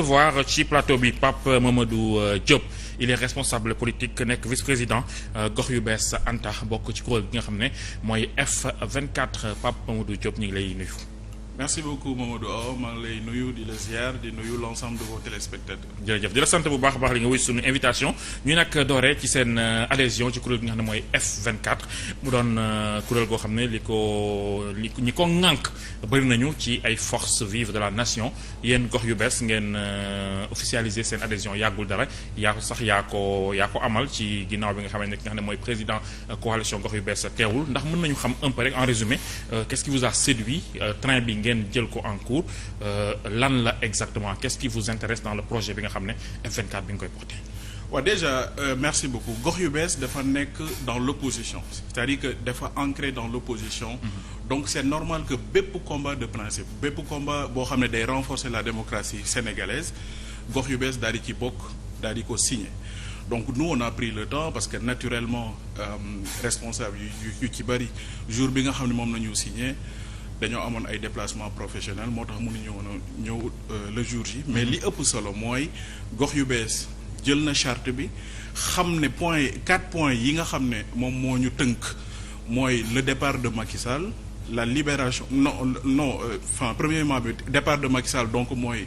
Recevoir ci plateau bi Pape Mamadou Diop il est responsable politique nekk vice-président gox yu bees Anta bokk ci kuréel gi nga xam ne mooy F24 Pape Mamadou Diop ñu ngi lay nuyu. Merci beaucoup Mamadou Aw maa ngi lay nuyu di la ziar di nuyu l'ensemble de vos téléspectateurs. jërëjëf di la sant bu baax a baax li nga wuy suñu invitation ñu nag dooree ci seen adhésion ci kuréel gi nga xam ne mooy F24 mu doon kuréel goo xam ne li ñi ko ŋànk bëri nañu ci ay forces vives de la nation yéen gox yu bees ngeen officialiser seen adhésion yàggul dara yaa ko amal ci ginnaaw bi nga xam ne mooy président coalition gox yu bees teewul ndax mën nañu xam un peu rek en résumé qu'est-ce qui vous a séduit train bi ngeen jël ko en cours lan la exactement qu'est-ce qui vous intéresse dans le projet bi nga xam ne F24 bi nga koy porté. waaw déjà merci beaucoup gox yu bees dafa nekk dans l'opposition c'est-à-dire que dafa ancré dans l'opposition. Donc c'est normal que bépp combat de principe bépp combat boo xam ne day renforcer la démocratie sénégalaise gox yu bees daal di ci bokk daal di ko signer. Donc nous on a pris le temps parce que naturellement responsable yu ci bari jour bi nga xam ne moom la ñu signé. dañoo amoon ay déplacement professionnel moo tax mënuñu woon a ñëw le jour J mais li ëpp solo mooy gox yu bees jël na charte bi xam ne quatre points yi nga xam ne moom moo ñu tënk mooy le départ de Macky Sall la libération premièrement bi départ de Macky Sall donc mooy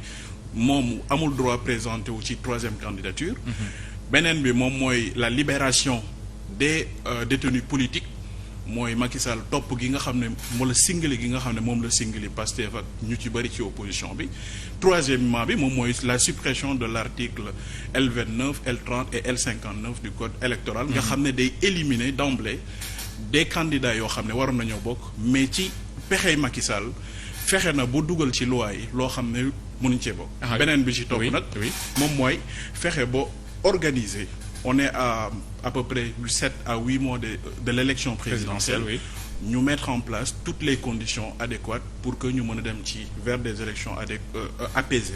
moom amul droit présenté wu ci troisième candidature beneen bi moom mooy la libération des détenus politiques mooy Macky Sall topp gi nga xam ne moom la singali Pastef ak ñu ci bëri ci opposition bi troisièmement bi moom mooy la suppression de l'article L29 L30 et L59 du code électoral nga xam ne day éliminer d'emblée des candidats yoo xam ne waroon nañoo bokk mais ci pexey Macky Sall fexe na bu dugal ci loi yi loo xam ne mënuñ cee bokk beneen bi ci topp nag moom mooy fexe ba organiser on est à peu près 7 à 8 mois de l'élection présidentielle ñu mettre en place toutes les conditions adéquates pour que ñu mën a dem ci vers des élections apaisées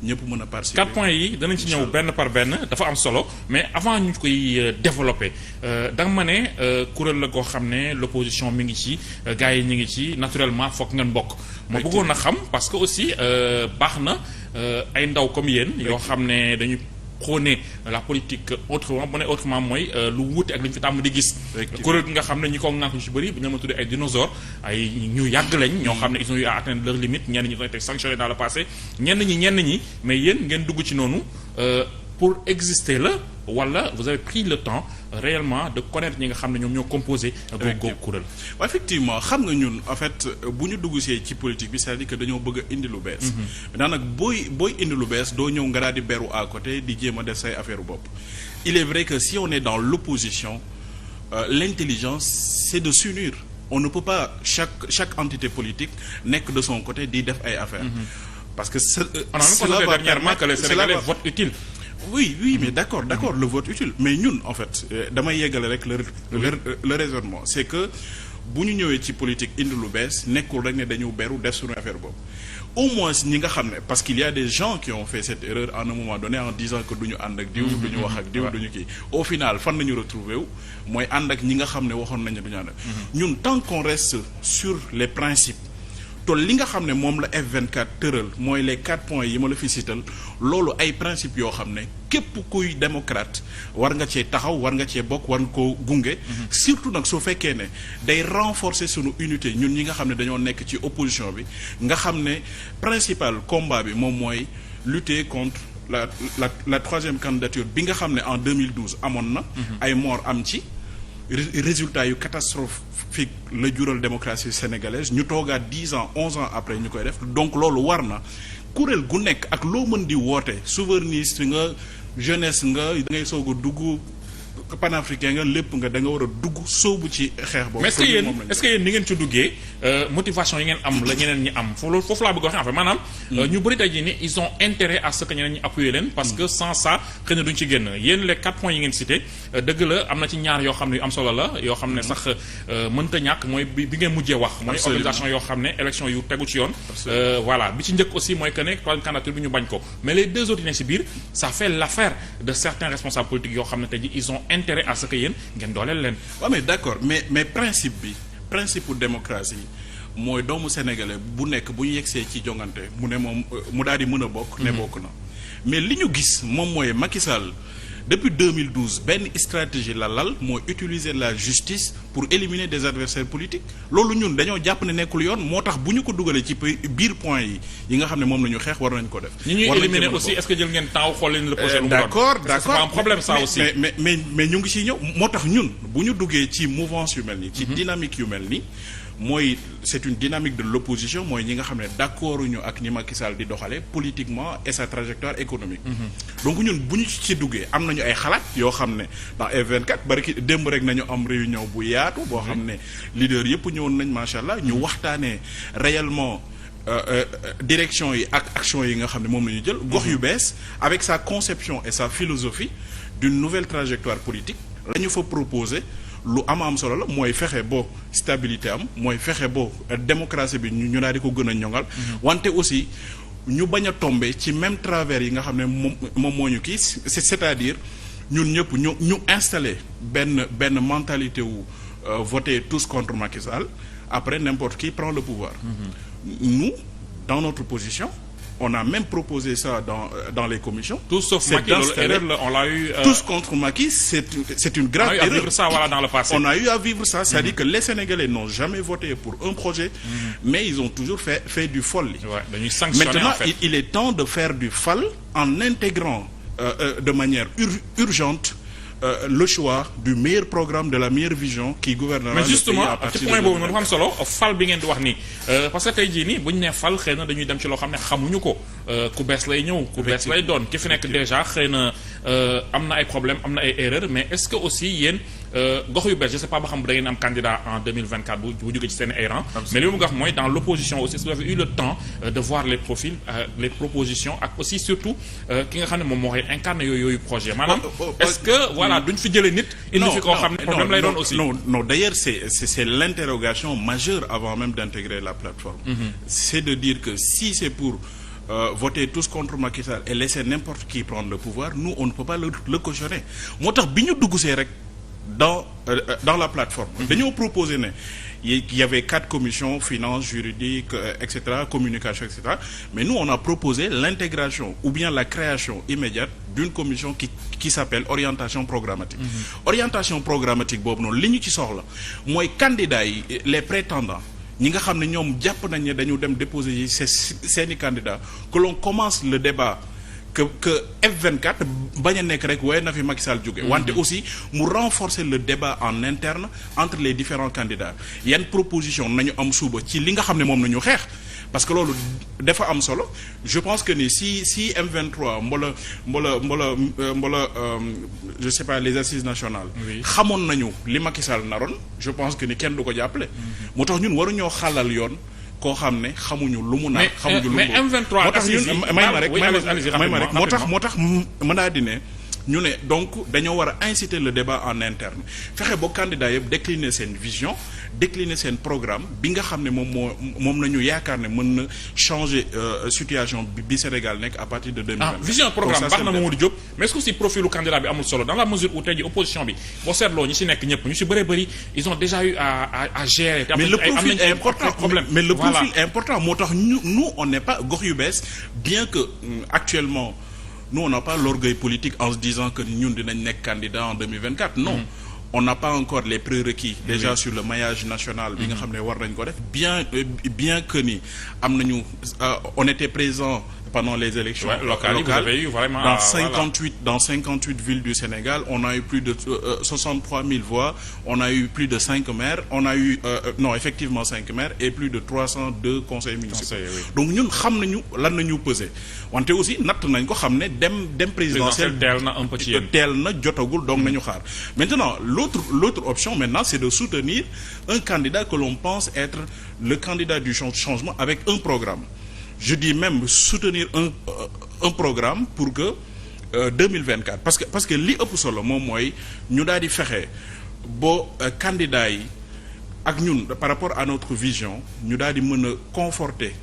ñëpp mën a participer. 4 points yi danañ ci ñëw benn par benn dafa am solo mais avant ñu koy développer da nga ma ne kuréel la goo xam ne l'opposition mi ngi ci gars yi ñu ngi ci naturellement foog ngeen bokk. ma bëggoon a xam parce que aussi baax na ay ndaw comme yéen yoo xam ne dañu prôner la politique autrement bu ne autrement mooy lu wuute ak li ñu fi tàmm di gis kuréel gi nga xam ne ñi ko ŋànk ñu ci bëri bu ñu ma tuddee ay dinosaures ay ñu yàgg lañ ñoo xam ne ils ont eu à atteindre leur limite ñenn ñi ont été sanctionnés dans le passé ñenn ñi mais yéen ngeen dugg ci noonu pour exister la wala vous avez pris le temps réellement de connaître ñi nga xam ne ñoom ñoo composé googu kuréel. Effectivement xam nga ñun en fait bu ñu dugg see ci politique bi c'est-à-dire que dañoo bëgg a indi lu bees. maintenant nag booy indi lu bees doo ñëw nga daal di beru à côté di jéem a def say affaire bopp. Il est vrai que si on est dans l'opposition l'intelligence c'est de s'unir on ne peut pas chaque entité politique nekk de son côté di def ay affaires. Parce que cela va dernièrement que les Sénégalais votent utile. Oui mais d'accord le vote utile mais ñun en fait damay yeggale rek le raisonnement c'est que bu ñu ñëwee ci politique indi lu bees nekkul rek ne dañu beru def suñu affaire boobu au moins ñi nga xam ne parce qu'il y a des gens qui ont fait cette erreur à un moment donné en disant que duñu ànd ak diw duñu wax ak diw duñu kii au final fan nañu retrouver wu mooy ànd ak ñi nga xam ne waxoon nañu duñu ànd ak ñun tant qu'on reste sur les principes te li nga xam ne moom la F24 tëral mooy les 4 points yi ma la fi cital loolu ay principes yoo xam ne képp kuy démocrate war nga cee taxaw war nga cee bokk war nga koo gunge surtout nag soo fekkee ne day renforcer sunu unité ñun ñi nga xam ne dañoo nekk ci opposition bi nga xam ne principal combat bi moom mooy lutter contre la troisième candidature bi nga xam ne en 2012 amoon na ay mort am ci résultat yu catastrophique la jural démocratie sénégalaise ñu toogaat 10 ans 11 ans après ñu koy def donc loolu war na kuréel gu nekk ak loo mën di woote souverainiste nga jeunesse nga da ngay soog a dugg panafricain nga lépp nga da nga war a dugg soobu ci xeex boobu. mais est-ce que yéen ni ngeen ci duggee motivation yi ngeen am la ñeneen ñi am foofu laa bëgg a waxee en fait maanaam. ñu bëri tey jii ni ils ont intérêt à ce que ñeneen ñi appuyer leen. parce que sans ça xëy na duñ ci génn yéen les 4 points yi ngeen cité dëgg la am na ci ñaar yoo xam ne yu am solo la yoo xam ne sax mënta ñàkk mooy bi ngeen mujjee wax. mooy organisation yoo xam ne élection yu tegu ci yoon. voilà bi ci njëkk aussi mooy que ne troisième candidature bi ñu bañ ko mais les deux autres yi nekk ci biir ça fait l'affaire de certains responsables politiques yoo xam ne tey jii ils ont intérêt à ce que yéen ngeen dooleel leen. waaw mais d'accord mais principe pour démocratie mooy doomu sénégalais bu nekk bu ñu yegsee ci jongante mu ne moom mu daal di mën a bokk. ne bokk na mais li ñu gis moom mooy Macky Sall depuis 2012 benn stratégie la lal mooy utiliser la justice pour éliminer des adversaires politiques loolu ñun dañoo jàpp ne nekkul yoon moo tax bu ñu ko dugalee ci biir point yi nga xam ne moom la ñu xeex war nañ ko def. ñi ñuy éliminer aussi est-ce que jël ngeen temps xool leen le projet lu mu doon. d'accord c'est pas un problème ça aussi. mais ñu ngi ciy ñëw moo tax ñun bu ñu duggee ci mouvance yu mel nii. ci dynamique yu mel nii. mooy c'est une dynamique de l'opposition mooy ñi nga xam ne d'accord ñu ak ni Macky Sall di doxalee politiquement et sa trajectoire économique. Donc ñun bu ñu ci duggee am nañu ay xalaat yoo xam ne dans F24 bari ki démb rek nañu am réunion bu yaatu boo xam ne leader yëpp ñëwoon nañ macha allah ñu waxtaanee réellement direction yi ak action yi nga xam ne moom la ñu jël. gox yu bees avec sa conception et sa philosophie d'une nouvelle trajectoire politique la ñu fa proposer. lu am solo la mooy fexe bo stabilité am mooy fexe bo démocratie bi ñu daal di ko gën a ñoŋal. wante aussi ñu bañ a tomber ci même travers yi nga xam ne moom moo ñu kii c'est-à-dire ñun ñëpp ñu installer benn mentalité wu voter tous contre Macky Sall après n'importe qui prend le pouvoir. Nous dans notre position. On a même proposé ça dans les commissions. Tous sauf Macky, on l'a eu. Tous contre Macky, c'est une grave erreur. On a eu à vivre ça dans le passé. On a eu à vivre ça, c'est-à-dire que les Sénégalais n'ont jamais voté pour un projet, mais ils ont toujours fait du folle. Maintenant, en fait. Il est temps de faire du folle en intégrant de manière urgente le choix du meilleur programme de la meilleure vision qui gouvernera mais justement, le pays à partir de point boobu noonu dafa am solo fal bi ngeen di wax nii parce que tey jii nii bu ñu nee fal xëy na dañuy dem ci loo xam ne xamuñu ko ku bees lay ñëw ku bees lay doon ki fi nekk déjà xëy na am na ay problème am na ay erreurs mais est-ce que aussi yéen gox yu bees je sais pas ba xam da ngeen am candidat en 2024 bu jógee ci seen ay rang mais li mu wax mooy dans l'opposition aussi est-ce que vous avez eu le temps de voir les profils les propositions ak aussi surtout ki nga xam ne moom moo koy incarné yooyu projet maanaam est-ce que voilà duñ fi jëlee nit indi fi koo xam ne problème lay doon aussi non d'ailleurs c'est l'interrogation majeure avant même d'intégrer la plateforme c'est de dire que si c'est pour voter tous contre Macky Sall et laisser n'importe qui prendre le pouvoir nous on ne peut pas le cautionner moo tax bi ñu dugg see rek dans la plateforme dañoo proposer ne il y avait 4 commissions finances juridiques etc communication etc mais nous on a proposé l'intégration ou bien la création immédiate d'une commission qui s'appelle orientation programmatique orientation programmatique boobu noonu li ñu ci soxla mooy candidats yi les prétendants ñi nga xam ne ñoom jàpp nañ ne dañu dem déposer yi seeni candidats que l'on commence le débat que F24 bañ a nekk rek waaye na fi Macky Sall jóge wante aussi mu renforcer le débat en interne entre les différents candidats yan proposition nañu am suba ci li nga xam ne moom nañu xeex parce que loolu dafa am solo je pense que ni si M23 mbola je sais pas les assises nationales xamoon nañu li Macky Sall naroon je pense que ni kenn du ko jàppale moo tax ñun waruñoo xalal yoon koo xam ne xamuñu lu mu naan xamuñu lu mu mais M23 moo tax ñun may ma rek moo tax mën naa di ne ñu ne donc dañoo war a inciter le débat en interne fexe ba candidat yëpp décliner seen vision décliner seen programme bi nga xam ne moom nañu yaakaar ne mën na changer situation bi Sénégal nekk à partir de 2020. vision programme baax na Mamadou Diop mais est-ce que aussi profilu candidat bi amul solo dans la mesure où tey jii opposition bi boo seetloo ñi ci nekk ñëpp ñu ci bëri ils ont déjà eu à gérer. mais le profil est important mais le profil est important moo tax nous on n'est pas gox yu bees bien que actuellement. Nous on n'a pas l'orgueil politique en se disant que ñun dinañ nekk candidat en 2024 non on n'a pas encore les prérequis déjà sur le maillage national bi nga xam ne war nañ ko def bien que ni am nañu on était présent pendant les élections locales vous avez eu vraiment dans 58 villes du Sénégal on a eu plus de 63 000 voix on a eu plus de 5 maires on a eu effectivement 5 maires et plus de 302 conseils municipaux donc ñun xam nañu lan nañu peser wante aussi natt nañ ko xam ne dem présidentiel teel na jotagul donc nañu xaar maintenant l'autre option maintenant c'est de soutenir un candidat que l'on pense être le candidat du changement avec un programme je dis même soutenir un programme pour que 2024 parce que li ëpp solo moom mooy ñu daal di fexe boo candidat yi ak ñun par rapport à notre vision ñu daal di mën a conforter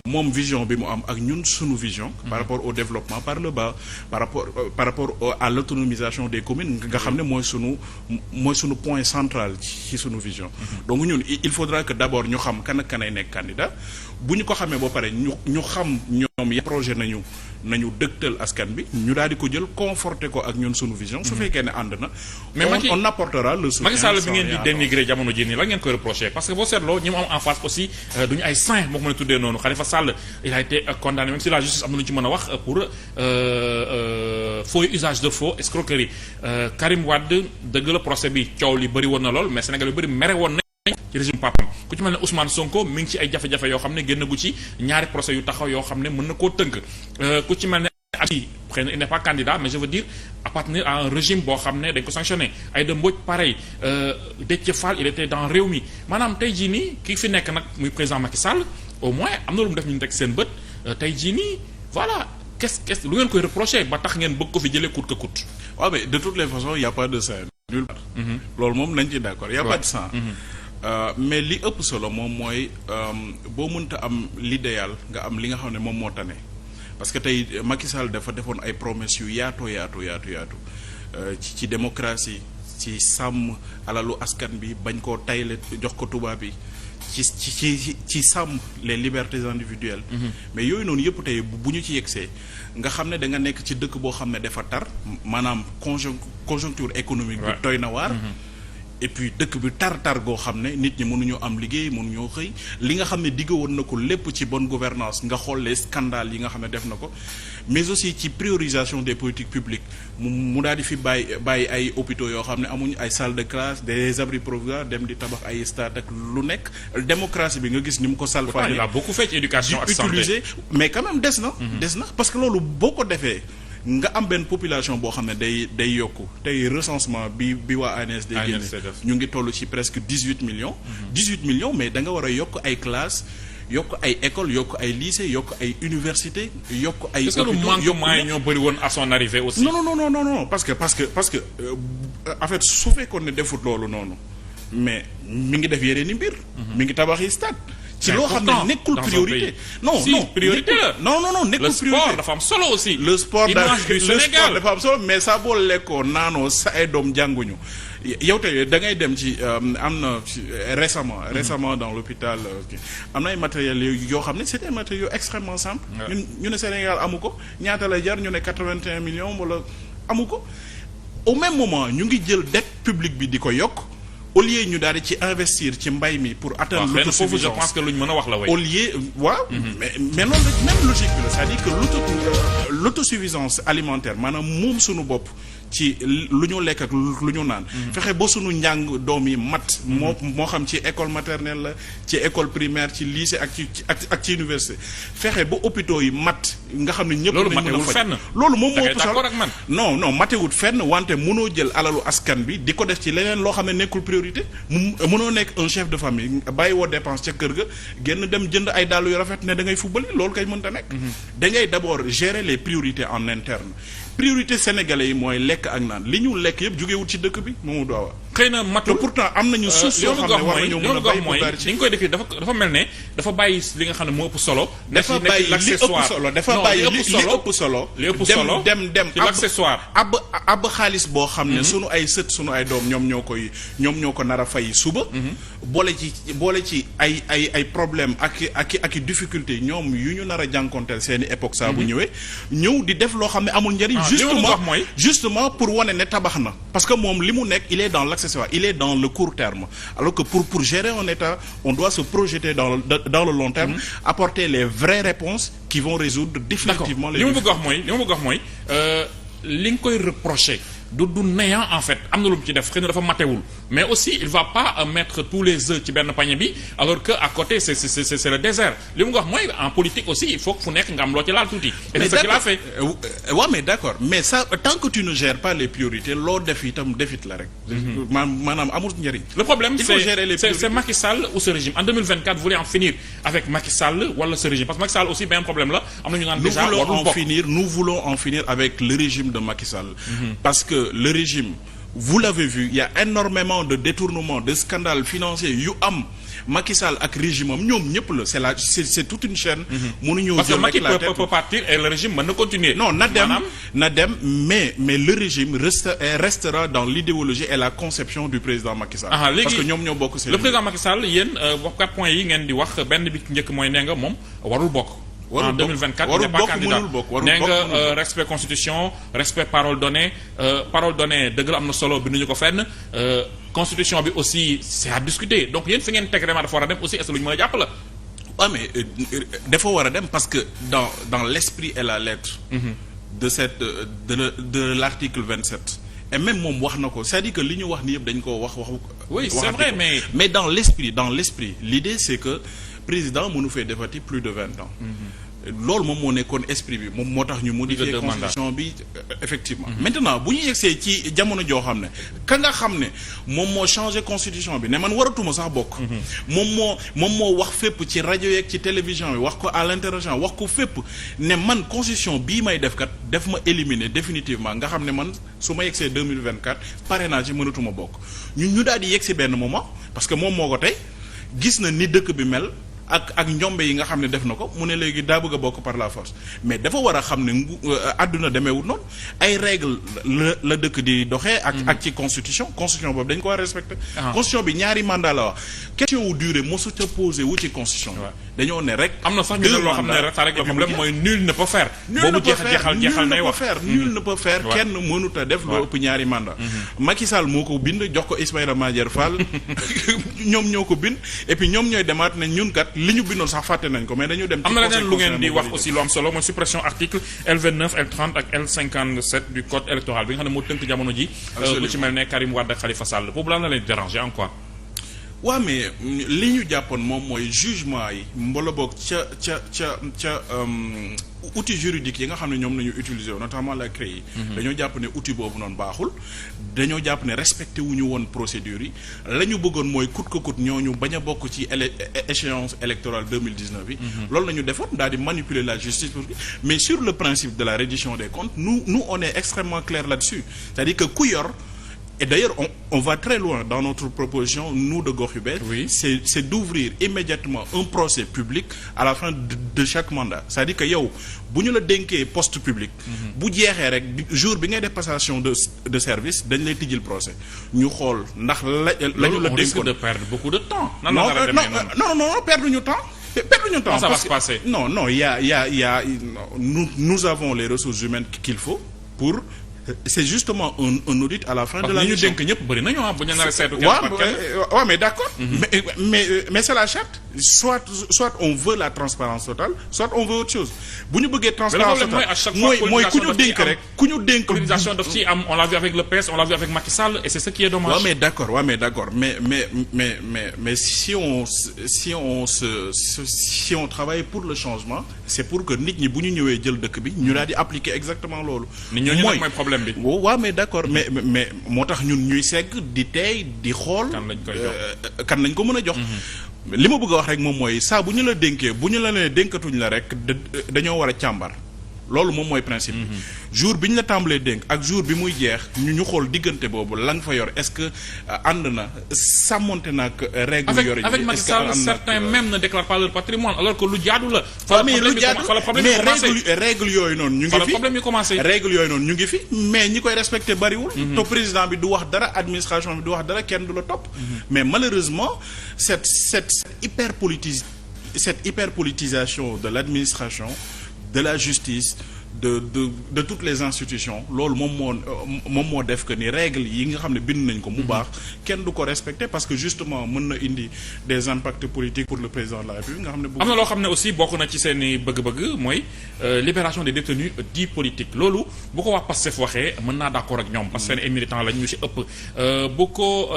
moom vision bi mu am ak ñun sunu vision par rapport au développement par le bas par rapport à l'autonomisation des communes nga xam ne mooy sunu point central ci sunu vision donc ñun il faudra que d'abord ñu xam kan ak kanay nekk candidat bu ñu ko xamee ba pare ñu xam ñoom ya projet nañu nañu dëgtal askan bi ñu daal di ko jël conforter ko ak ñun sunu vision. su fekkee ne ànd na. mais on apportera le soutien. Macky Sall bi ngeen di dénigrer jamono jii nii la ngeen koy reprocher parce que boo seetloo ñi mu am en face aussi duñu ay saint moo ko mën a tuddee noonu Khalifa Sall il a été condamné même si la justice am na lu ñu ci mën a wax pour faux usage de faux escroquerie Karim Wade dëgg la procès bi coow li bëri woon na lool mais Sénégal yu bëri mere woon nañ ci régime papam ku ci mel ne Ousmane Sonko mi ngi ci ay jafe-jafe yoo xam ne génn gu ci ñaari procès yu taxaw yoo xam ne mën na koo tënk ku ci mel ne xëy na il n'est pas candidat mais je veux dire appartenir à un régime boo xam ne dañ ko sanctionné Aïda Mbodj pareil Déthié Fall il était dans Rewmi maanaam tey jii nii ki fi nekk nag muy président Macky Sall au moins am na lu mu def ñu teg seen bët tey jii nii voilà qu'est-ce lu ngeen koy reprocher ba tax ngeen bëgg ko fi jëlee coûte que coûte. waaw mais de toutes les façons y a pas de sang nulle part. loolu moom nañ ci d'accord y a pas de sang. mais li ëpp solo moom mooy boo mënta am l'idéal nga am li nga xam ne moom moo tane. parce que tey Macky Sall dafa defoon ay promesses yu yaatu ci démocratie ci sàmm alalu askan bi bañ koo tayle jox ko tubaab bi ci sàmm les libertés individuelles. mais yooyu noonu yëpp tey bu ñu ci yegsee nga xam ne da nga nekk ci dëkk boo xam ne dafa tar maanaam conjoncture économique bi doy na waar. et puis dëkk bi tar goo xam ne nit ñi mënuñoo am liggéey mënuñoo xëy li nga xam ne digg woon na ko lépp ci bonne gouvernance nga xool les scandales yi nga xam ne def na ko mais aussi ci priorisation des politiques publiques mu daal di fi bàyyi ay hôpitaux yoo xam ne amuñ ay salles de classe des abris provisoires dem di tabax ay stade ak lu nekk démocratie bi nga gis ni mu ko salfaañe. il a beaucoup fait ci éducation ak santé utiliser mais quand même des na parce que loolu boo ko defee. nga am benn population boo xam ne day yokku tey recensement bi waa ANSD génne ñu ngi toll ci presque 18 millions. 18 millions mais da nga war a yokk ay classes yokk ay écoles yokk ay lycées yokk ay universités yokk ay. hôpitaux yokk est-ce que ñoo bëri woon à son arrivée aussi. non parce que en fait su fekkoon ne defut loolu noonu mais mi ngi def yeneen i mbir. mi ngi tabax yi stade. ci loo xam ne nekkul priorité. non priorité la. non nekkul priorité. le sport dafa am solo aussi. le sport Sénégal dafa am solo mais saa boo lekkoo naanoo sa ay doom jànguñu yow tey da ngay dem ci am na récemment dans l'hôpital am na ay matériels yoo xam ne c'est des matériaux extrêmement simples. ñu ne Sénégal amu ko ñaata lay jar ñu ne 81 millions wala amu ko au même moment ñu ngi jël dette publique bi di ko yokk. au lieu ñu daal di ci investir ci mbay mi pour atteindre l'autosuffisance je pense que luñ mën a wax la way au lieu mais loolu même logique bi la c'est-à-dire que l'autosuffisance alimentaire maanaam moom suñu bopp ci lu ñu lekk ak lu ñu naan fexe ba suñu njàng doom yi mat moo xam ci école maternelle la ci école primaire ci lycée ak ci université fexe ba hôpitaux yi mat nga xam ne ñëpp nañ mën a faj loolu moom moo ëpp solo non matewut fenn wante mënoo jël alalu askan bi di ko def ci leneen loo xam ne nekkul priorité mënoo nekk un chef de famille bàyyi woo dépense ca kër ga génn dem jënd ay dàll yu rafet ne da ngay football loolu kay mënta nekk da ngay d'abord gérer les priorités en interne priorité sénégalais yi mooy lekk ak naan li ñu lekk yëpp jógewut ci dëkk bi moomu doowa xëy na matul pourtant am nañu suuf soo xam ne war nañoo mën a bay mooy li nga koy décrire dafa mel ne dafa bàyyi li nga xam ne moo ëpp solo. dafa bàyyi li ëpp solo dafa bàyyi li ëpp solo. li ëpp solo dem ci l'accessoire. ab xaalis boo xam ne sunu ay sët sunu ay doom ñoom ñoo ko nar a fay suba. boole ci ay problème ak difficulté ñoom yu ñu nar a jànkonteel seeni époque saa bu ñëwee ñëw di def loo xam ne amul njëriñ. justement pour wane ne tabax na parce que moom li mu nekk il est dans l'accessoire il est dans le court terme alors que pour gérer un État on doit se projeter dans le long terme apporter les vraies réponses qui vont résoudre définitivement les li ma bëgg wax mooy li nga koy reprocher du néant en fait am na lu mu ci def xëy na dafa matewul mais aussi il va pas mettre tous les œufs ci benn panier bi alors que à côté c'est le désert li mu nga wax mooy en politique aussi il faut que fu nekk nga am loo ci laal tuuti. et c'est ce qu'il a fait. waaw mais d'accord mais ça tant que tu ne gères pas les priorités loo def itam defit la rek. maanaam amul njëriñ. le problème il faut gérer les priorités. c'est Macky Sall ou ce régime en 2024 vous voulez en finir avec Macky Sall wala ce régime parce que Macky Sall aussi benn problème la am na ñu naan déjà warul bokk. nous voulons en finir avec le régime de Macky Sall. parce que le régime vous l'avez vu il y a énormément de détournements de scandales financiers yu am Macky Sall ak régime am ñoom ñëpp la c'est toute une chaîne. mënuñoo parce que Macky peut partir et le régime mën na continuer. non na dem mais le régime restera dans l'idéologie et la conception du président Macky Sall. parce que ñoom ñoo bokk. le président Macky Sall yéen wax 4 points yi ngeen di wax benn bi ci njëkk mooy nee nga moom warul bokk. en 2024 il n'est pas candidat nee nga respect constitution respect parole donnée dëgg la am na solo binduñu ko fenn constitution bi aussi c'est à discuter donc yéen fi ngeen teg vraiment dafa war a dem aussi est-ce que lu ñu mën a jàpp la. waaw mais dafa war a dem parce que dans l'esprit et la lettre. de cette de l'article 27. et même moom wax na ko c'est-à-dire que li ñu wax ni yëpp dañ ko wax. oui c'est vrai mais dans l'esprit l'idée c'est que président mënu fee defati plus de 20 ans. loolu moom moo nekkoon esprit bi moom moo tax ñu modifier constitution bi effectivement. maintenant bu ñu yegsee ci jamono joo xam ne ka nga xam ne moom moo changé constitution bi ne man waratuma sax bokk. moom moo wax fépp ci rajo yeeg ci télévision bi wax ko à l'international wax ko fépp ne man constitution bii may def kat def ma éliminer définitivement nga xam ne man su ma yegsee 2024 parrainage yi mënatuma bokk ñu daal di yegsi benn moment parce que moom moo ko tey gis na ni dëkk bi mel. ak njombe yi nga xam ne def na ko mu ne léegi daa bëgg a bokk par la force mais dafa war a xam ne àdduna demeewul noonu ay règle la dëkk di doxee ak ci constitution boobu dañ ko war a respecter. constitution bi ñaari mandat la wax question wu durée mosu ca posé wu ci constitution bi dañoo ne rek am na sax ñu ne loo xam ne rek ça règle le problème mooy nul ne peut faire boobu jeexal nay wax nul ne peut faire kenn mënut a def lu ëpp ñaari mandat Macky Sall moo ko bind jox ko Ismaïla Madior Fall ñoom ñoo ko bind et puis ñoom ñooy demaat ne ñun kat li ñu bindoon sax fàtte nañ ko mais dañu dem. am na leneen lu ngeen di wax aussi lu am solo mooy suppression article L29 L30 ak L57 du code électoral bi nga xam ne moo tënk jamono ji. lu ci mel ne Karim Wade ak Khalifa Sall boobu lan la leen déranger en quoi. waaw mais li ñu jàppoon moom mooy jugement yi mbala boog ca outil juridique yi nga xam ne ñoom nañu utiliser notamment la CREI yi dañoo jàpp ne outil boobu noonu baaxul dañoo jàpp ne respecté wuñu woon procédure yi la ñu bëggoon mooy coûte que coûte ñooñu bañ a bokk ci échéance électorale 2019 yi loolu la ñu defoon daal di manipuler la justice mais sur le principe de la reddition des comptes nous on est extrêmement clair là-dessus c'est-à-dire que ku yor et d'ailleurs on va très loin dans notre proposition nous de Gox Yu Bees c'est d'ouvrir immédiatement un procès public à la fin de chaque mandat c'est-à-dire que yow bu ñu la dénkee poste public bu jeexee rek jour bi ngay def passation de service dañ lay tijjil procès ñu xool ndax la ñu la dénkoon risque de perdre beaucoup de temps non perdre ñu temps comment ça va se passer non il y a nous avons les ressources humaines qu'il faut pour c'est justement un audit à la fin de la mission. ñu dénk ñëpp bëri nañu bu ñu nar a seetu. waaw mais d'accord. mais c'est la charte. soit on veut la transparence totale soit on veut autre chose bu ñu bëggee transparence totale mooy ku ñu dénk rek ku ñu dénk. politisation daf ci am on l'a vu avec le PS on l'a vu avec Macky Sall et c'est ce qui est dommage. waaw mais d'accord mais si on travaille pour le changement c'est pour que nit ñi bu ñu ñëwee jël dëkk bi ñu daal di appliquer exactement loolu. mooy problème bi. waaw mais d'accord mais moo tax ñun ñuy segg di tey di xool. kan lañ ko mën a jox. li ma bëgg a wax rek moom mooy saa bu ñu la dénkee bu ñu la nee dénkatuñ la rek dañoo war a càmbar loolu moom mooy principe bi. jour bi ñu la tàmbalee dénk ak jour bi muy jeex ñu xool diggante boobu la nga fa yor est-ce que ànd na sàmmonte na ak règle yor yi. avec Macky Sall certains même ne déclarent pas leur patrimoine alors que lu jaadu la. mais règle yooyu noonu ñu ngi fi problème yi commencé. règle yooyu noonu ñu ngi fi mais ñi koy respecté bariwul. te président bi du wax dara administration bi du wax dara kenn du la topp. mais malheureusement cette hyperpolitisation de l'administration de la justice de toutes les institutions loolu moom moo def que ni règles yi nga xam ne bind nañ ko mu baax kenn du ko respecter parce que justement mën na indi des impacts politiques pour le président de la République nga xam ne am na loo xam ne aussi bokk na ci seeni bëgg-bëgg mooy libération des détenus dits politiques loolu bu ko wax Pastef waxee mën naa d'accord ak ñoom parce que seen ay militants lañ ñu ci ëpp bu ko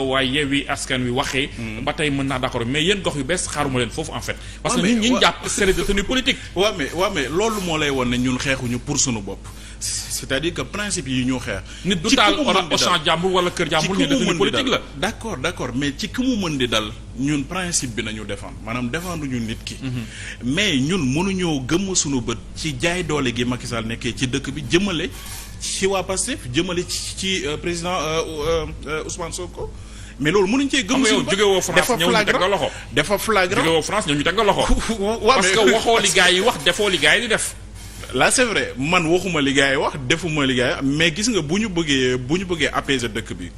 waaye Yewwi Askan Wi waxee ba tey mën naa d'accord mais yéen Gox Yu Bees xaaruma leen foofu en fait parce que ñun ñi jàpp c'est les détenus politiques waaw mais loolu moo lay woon ne ñun xeexuñu pour sunu bopp c'est-à-dire que principe yi ñu xeex. nit du taal Auchan jàmbur wala kër jàmbur ñu détenu politique la. d'accord mais ci ki mu mën di dal ñun principe bi nañu défendre maanaam défendre ñu nit ki. mais ñun mënuñoo gëmm sunu bët ci jaay doole gi Macky Sall nekkee ci dëkk bi jëmale ci waa Pastef jëmale ci président Ousmane Sonko. mais loolu mënuñ cee gëm suñu jóge woo France ñëw ñu teg la loxo. dafa flagrant jóge woo France ñëw ñu teg la loxo. parce que waxoo li gars yi wax defoo li gars yi di def. là c'est vrai man waxuma li gars yi wax defuma li gars yi mais gis nga bu ñu bëggee apaiser dëkk bi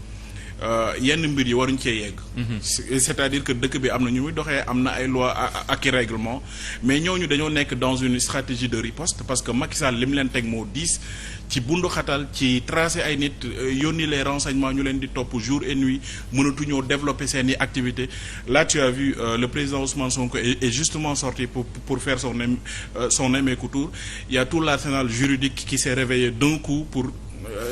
yenn mbir yi waruñ cee yegg. c'est-à-dire que dëkk bi am na ñu muy doxee am na ay lois ak i règlement mais ñooñu dañoo nekk dans une stratégie de riposte parce que Macky Sall li mu leen teg moo diis ci bundu xatal ci tracer ay nit yónni les renseignements ñu leen di topp jour et nuit mënatuñoo développer seeni activités là tu as vu le président Ousmane Sonko est justement sorti pour faire son émeku tour il y a tout l'arsenal juridique qui s'est réveillé d'un coup pour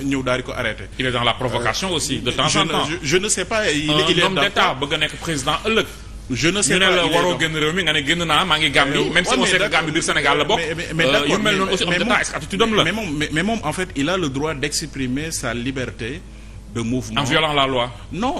ñëw daal di ko arrêté. Il est dans la provocation aussi de temps en temps. Je ne sais pas. Il est homme d'État bëgg a nekk président ëllëg. Je ne sais pas ñu ne la waroo génn réew mi nga ne génn naa maa ngi Gambie même si on sait que Gambie biir Sénégal la bokk. yu mel noonu aussi homme d'État est-ce que attitude am la. mais moom en fait il a le droit d'exprimer sa liberté de mouvement. En violant la loi. Non,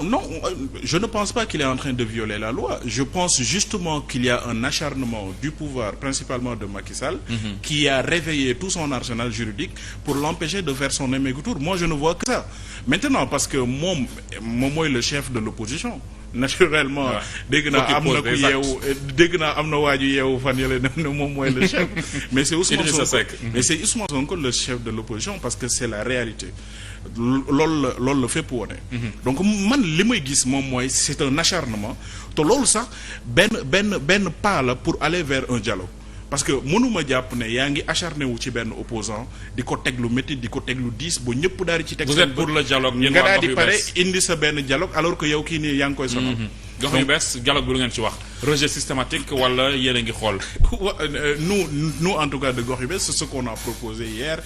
je ne pense pas qu'il est en train de violer la loi. Je pense justement qu'il y a un acharnement du pouvoir, principalement de Macky Sall, qui a réveillé tout son arsenal juridique pour l'empêcher de faire son émeku tour. Moi, je ne vois que ça. Maintenant, parce que moom mooy le chef de l'opposition. Naturellement dégg naa am na ku yeewu dégg naa am na waaju yeewu fan yële ne moom mooy le chef mais c'est Ousmane Sonko mais c'est Ousmane Sonko le chef de l'opposition parce que c'est la réalité loolu la fépp wone donc man li may gis moom mooy c'est un acharnement te loolu sax benn pas la pour aller vers un dialogue parce que mënuma jàpp ne yaa ngi acharné wu ci benn opposant di ko teg lu métti di ko teg lu diis ba ñëpp daal di ci teg. vous êtes pour le dialogue nga daal di pare indi sa benn dialogue alors que yow kii nii yaa ngi koy sonal. gox yu bees dialogue bi lu ngeen ci wax rejet systématique wala yéen a ngi xool. nous en tout cas de gox yu bees c'est ce qu'on a proposé hier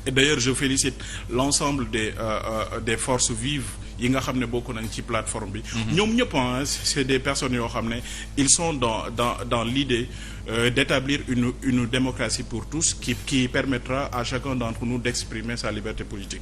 et d'ailleurs je félicite l'ensemble des forces vives yi nga xam ne bokk nañ ci plateforme bi. ñoom ñëpp c'est des personnes yoo xam ne ils sont dans l'idée d'établir une démocratie pour tous qui permettra à chacun d'entre nous d'exprimer sa liberté politique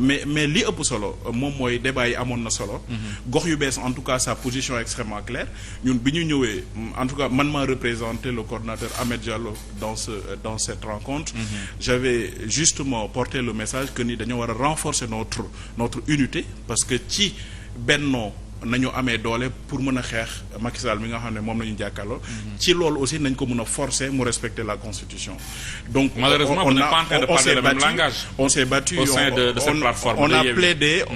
mais li ëpp solo moom mooy débat yi amoon na solo. gox yu bees en tout cas sa position est extrêmement claire ñun bi ñu ñëwee en tout cas man maa représenté le coordinateur Ahmed Diallo dans cette rencontre. J'avais justement porté le message que ni dañoo war a renforcer notre unité parce que ci bennoo nañu amee doole pour mën a xeex Macky Sall mi nga xam ne moom la ñu jàkkaarloo. ci loolu aussi nañ ko mën a forcer mu respecter la constitution. donc malheureusement on n'est pas en train de parler le même langage. On s'est battu au sein de cette plateforme.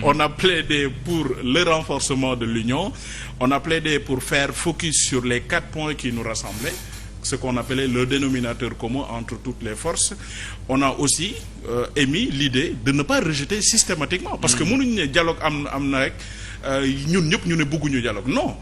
On a plaidé pour le renforcement de l'union. On a plaidé pour faire focus sur les 4 points qui nous rassemblaient. Ce qu'on appelait le dénominateur commun entre toutes les forces. On a aussi émis l'idée de ne pas rejeter systématiquement parce que mënuñu ne dialogue am na rek ñun ñëpp ñu ne bëgguñu dialogue non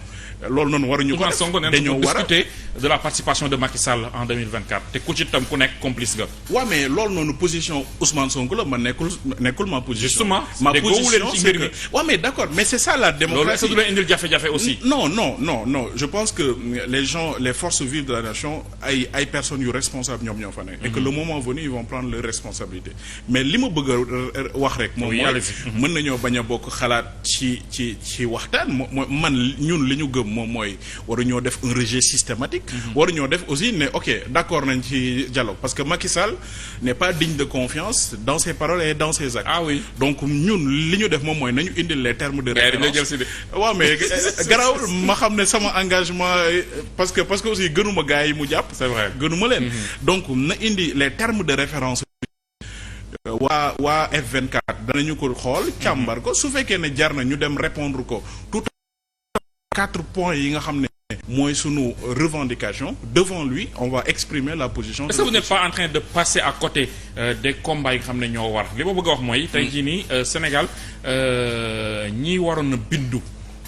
loolu noonu waruñu ko def dañoo war a discuter de la participation de Macky Sall en 2024 te ku ci tam ku nekk complice nga. waaw mais loolu noonu position Ousmane Sonko la ma nekkul ma position. justement ma position c'est que waaw mais d'accord mais c'est ça la démocratie. loolu est-ce que du leen indil jafe-jafe aussi. non je pense que les forces vives de la nation ay personnes yu responsables ñoom ñoo fa nekk. et que le moment venu ils vont prendre leurs responsabilités mais li ma bëgg a wax rek. moom mooy mën nañoo bañ a bokk xalaat ci waxtaan man ñun li ñu gëm moom mooy waruñoo def un rejet systématique. waruñoo def aussi ne ok d'accord nañ ci dialogue parce que Macky Sall n'est pas digne de confiance dans ses paroles et dans ses actes. Ah oui. donc ñun li ñu def moom mooy nañu indil les termes de référence. waaw mais garawul ma xam ne sama engagement parce que aussi gënuma gars yi mu jàpp. c'est vrai gënuma leen. donc na indi les termes de référence. waa F24 danañu ko xool càmbar ko su fekkee ne jar na ñu dem répondre ko tout 4 points yi nga xam ne mooy sunu revendication devant lui on va exprimer la position. Est-ce que vous n'êtes pas en train de passer à côté des combats yi nga xam ne ñoo war li ma bëgg a wax mooy. tey jii nii Sénégal ñi waroon na bindu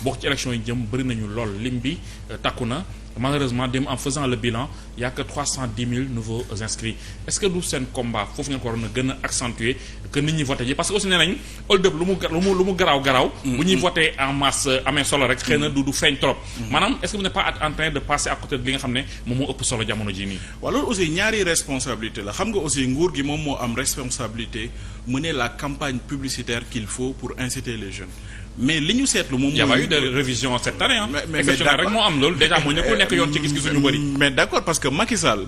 bokk ci élection yi jëm bëri nañu lool lim bi takku na. Malheureusement dem en faisant le bilan il y a que 310 000 nouveaux inscrits est-ce que du seen combat foofu ngeen ko waroon a gën a accentuer que nit ñi voté ji parce que aussi nee nañ hold up lu mu garaaw bu ñuy voté en masse amee solo rek xëy na du feeñ trop maanaam est-ce que vous n'êtes pas en train de passer à côté de li nga xam ne moom moo ëpp solo jamono ji nii. waaw loolu aussi ñaari responsabilité la xam nga aussi nguur gi moom moo am responsabilité mener la campagne publicitaire qu'il faut pour inciter les jeunes. mais li ñu seetlu moom. y a eu des révisions cette année mais exceptionnel rek moo am loolu déjà moo ñëpp nekk yoon ci gis-gisu ñu bëri. mais d'accord parce que Macky Sall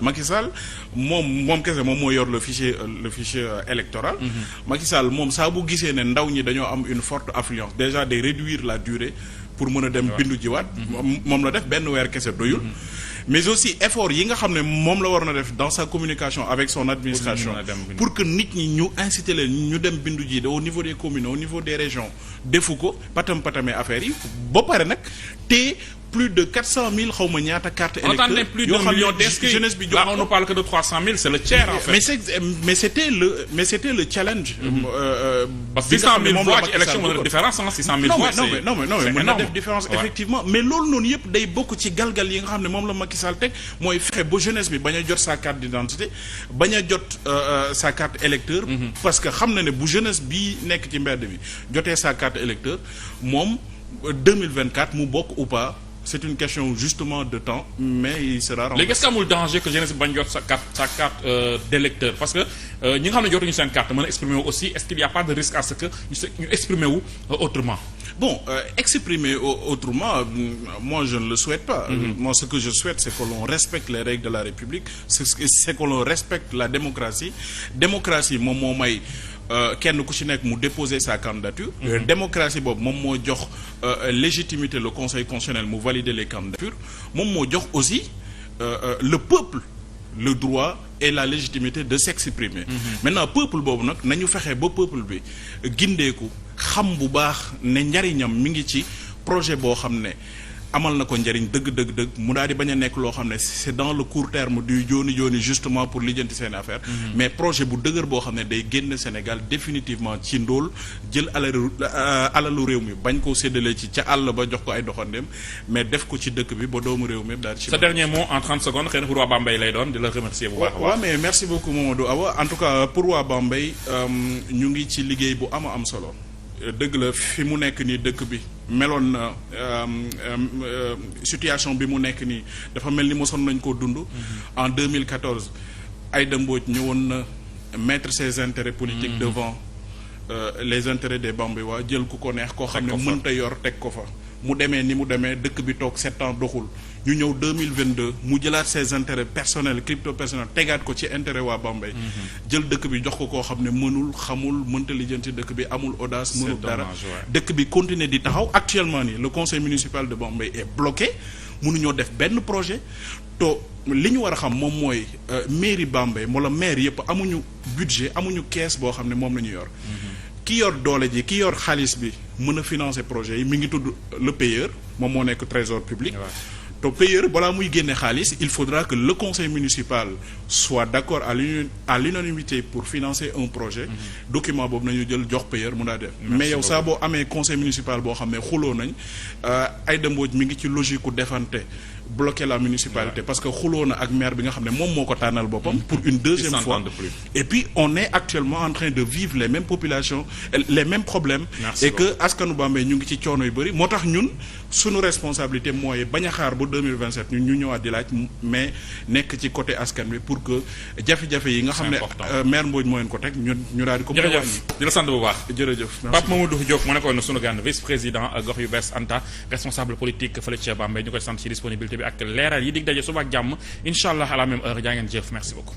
moom kese moom moo yor le fichier électoral. Macky Sall moom saa bu gisee ne ndaw ñi dañoo am une forte affluence déjà de réduire la durée pour mën a dem bindu jiwaat moom la def benn weer kese doyul mais aussi effort yi nga xam ne moom la war na def dans sa communication avec son administration pour que nit ñi ñu inciter leen ñu dem bindu ji au niveau des communes au niveau des régions defu ko patamee affaire yi ba pare nag te plus de 400 000 xaw ma ñaata carte électeur yoo xam ne jeunesse bi jox là on ne parle que de 300 000 c'est le tiers en fait. mais c'était le challenge. parce que 600 000 voix ci élection mën na def différence ah 600 000 voix non mais mën na def différence effectivement mais loolu noonu yëpp day bokk ci galgal yi nga xam ne moom la Macky Sall teg mooy fexe ba jeunesse bi bañ a jot sa carte d'identité bañ a jot sa carte électeur parce que xam na ne bu jeunesse bi nekk ci mbedd bi jotee sa carte électeur moom 2024 mu bokk ou pas. C'est une question justement de temps mais il sera renversé. léegi est-ce que amul danger que jeunesse bañ jot sa carte d'électeur parce que ñi nga xam ne jotuñu seen carte mën a exprimer wu aussi est-ce qu'il y a pas de risque à ce que ñu exprimer wu autrement. Bon exprimer autrement moi je ne le souhaite pas. Moi ce que je souhaite c'est que l'on respecte les règles de la République c'est que l'on respecte la démocratie moom moo may. kenn ku ci nekk mu déposer sa candidature. Démocratie boobu moom moo jox légitimité le conseil constitutionnel mu valider les candidatures moom moo jox aussi le peuple le droit et la légitimité de s'exprimer. Maintenant peuple boobu nag nañu fexe ba peuple bi gindeeku xam bu baax ne njariñam mi ngi ci projet boo xam ne amal na ko njëriñ dëgg mu daal di bañ a nekk loo xam ne c'est dans le court terme du jooni justement pour lijjanti seen affaire mais projet bu dëgër boo xam ne day génn Sénégal définitivement ci ndóol jël alalu réew mi bañ koo séddale ci ca àll ba jox ko ay doxandéem mais def ko ci dëkk bi ba doomu réew mi daal ci sa dernier mot en 30 secondes xëy na pour waa Bambey lay doon di la remercier bu baax. waaw mais merci beaucoup Mamadou Awa en tout cas pour waa Bambey ñu ngi ci liggéey bu am solo dëgg la fi mu nekk nii dëkk bi meloon na situation bi mu nekk nii dafa mel ni mosoon nañ koo dund. En 2014 Aïda Mbodj ñëwoon na mettre ses intérêts politiques devant les intérêts des Bambeywa jël ku ko neex koo xam ne mënta yor teg ko fa mu demee ni mu demee dëkk bi toog 7 ans doxul ñu ñëw 2022 mu jëlaat ses intérêts personnels crypto personnels tegaat ko ci intérêt waa Bambey jël dëkk bi jox ko koo xam ne mënul xamul mënta lijjanti dëkk bi amul audace mënul dara dëkk bi continuer di taxaw actuellement nii le conseil municipal de Bambey est bloqué mënuñoo def benn projet to li ñu war a xam moom mooy mairie Bambey wala maire yëpp amuñu budget amuñu kees boo xam ne moom la ñu yor ki yor doole ji ki yor xaalis bi mën a financer projet yi mi ngi tudd le payeur moom moo nekk trésor public te payeur balaa muy génne xaalis il faudra que le conseil municipal soit d'accord à l'unanimité pour financer un projet document boobu nañu jël jox payeur mu daa def mais yow saa boo amee conseil municipal boo xam ne xuloo nañ Aïda Mbodj mi ngi ci logique ku defante bloquer la municipalité parce que xuloo na ak maire bi nga xam ne moom moo ko tànnal boppam pour une deuxième fois et puis on est actuellement en train de vivre les mêmes populations les mêmes problèmes et que askanu Bambey ñu ngi ci coono yu bëri moo tax ñun suñu responsabilité mooy bañ a xaar ba 2027 ñun ñu ñëwaat di laaj mais nekk ci côté askan bi pour que jafe-jafe yi nga xam ne maire Mbodj moo leen ko teg ñu daal di ko jërëjëf di la sant bu baax jërëjëf Pape Mamadou Diop moo nekkoon sunu gan vice-président gox yu bees Anta responsable politique fële ca Bambey ñu koy sant ci disponibilité bi ak leeral yi dig daje suba ak jàmm incha allah à la même heure jaa ngeen jëf merci beaucoup